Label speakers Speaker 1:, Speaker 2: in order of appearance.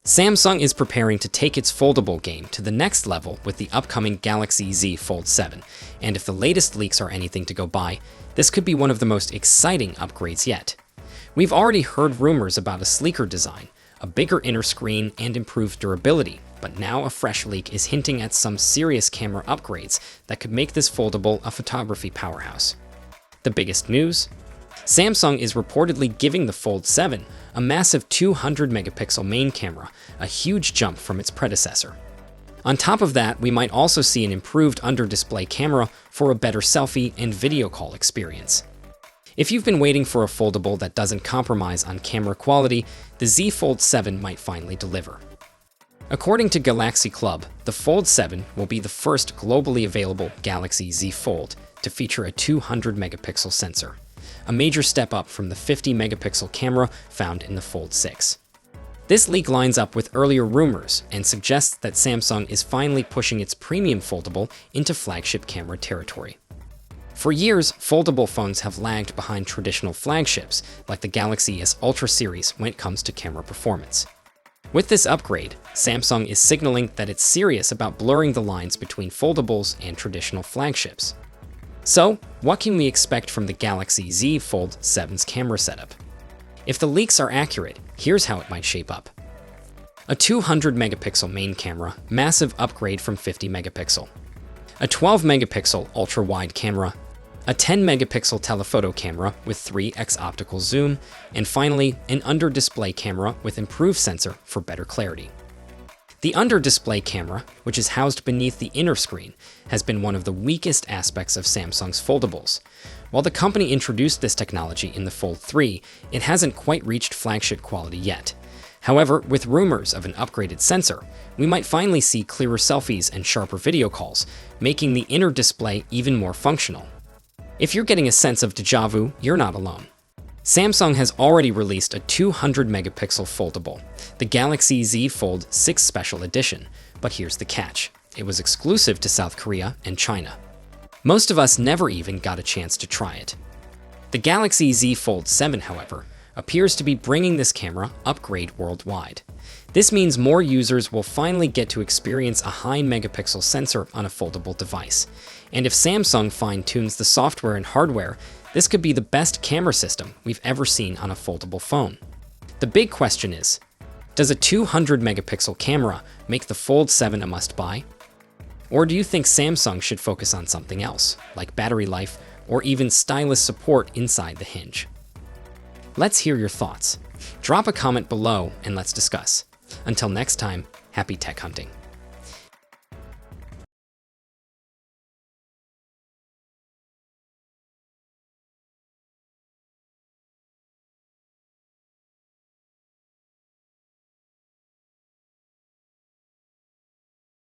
Speaker 1: Samsung is preparing to take its foldable game to the next level with the upcoming Galaxy Z Fold 7, and if the latest leaks are anything to go by, this could be one of the most exciting upgrades yet. We've already heard rumors about a sleeker design, a bigger inner screen, and improved durability, but now a fresh leak is hinting at some serious camera upgrades that could make this foldable a photography powerhouse. The biggest news? Samsung is reportedly giving the Fold 7 a massive 200-megapixel main camera, a huge jump from its predecessor. On top of that, we might also see an improved under-display camera for a better selfie and video call experience. If you've been waiting for a foldable that doesn't compromise on camera quality, the Z Fold 7 might finally deliver. According to Galaxy Club, the Fold 7 will be the first globally available Galaxy Z Fold to feature a 200-megapixel sensor, a major step up from the 50-megapixel camera found in the Fold 6. This leak lines up with earlier rumors and suggests that Samsung is finally pushing its premium foldable into flagship camera territory. For years, foldable phones have lagged behind traditional flagships like the Galaxy S Ultra series when it comes to camera performance. With this upgrade, Samsung is signaling that it's serious about blurring the lines between foldables and traditional flagships. So, what can we expect from the Galaxy Z Fold 7's camera setup? If the leaks are accurate, here's how it might shape up. A 200-megapixel main camera, massive upgrade from 50-megapixel. A 12-megapixel ultra-wide camera, a 10-megapixel telephoto camera with 3x optical zoom, and finally, an under-display camera with improved sensor for better clarity. The under-display camera, which is housed beneath the inner screen, has been one of the weakest aspects of Samsung's foldables. While the company introduced this technology in the Fold 3, it hasn't quite reached flagship quality yet. However, with rumors of an upgraded sensor, we might finally see clearer selfies and sharper video calls, making the inner display even more functional. If you're getting a sense of déjà vu, you're not alone. Samsung has already released a 200-megapixel foldable, the Galaxy Z Fold 6 Special Edition, but here's the catch. It was exclusive to South Korea and China. Most of us never even got a chance to try it. The Galaxy Z Fold 7, however, appears to be bringing this camera upgrade worldwide. This means more users will finally get to experience a high-megapixel sensor on a foldable device. And if Samsung fine-tunes the software and hardware, this could be the best camera system we've ever seen on a foldable phone. The big question is, does a 200-megapixel camera make the Fold 7 a must-buy? Or do you think Samsung should focus on something else, like battery life or even stylus support inside the hinge? Let's hear your thoughts. Drop a comment below and let's discuss. Until next time, happy tech hunting.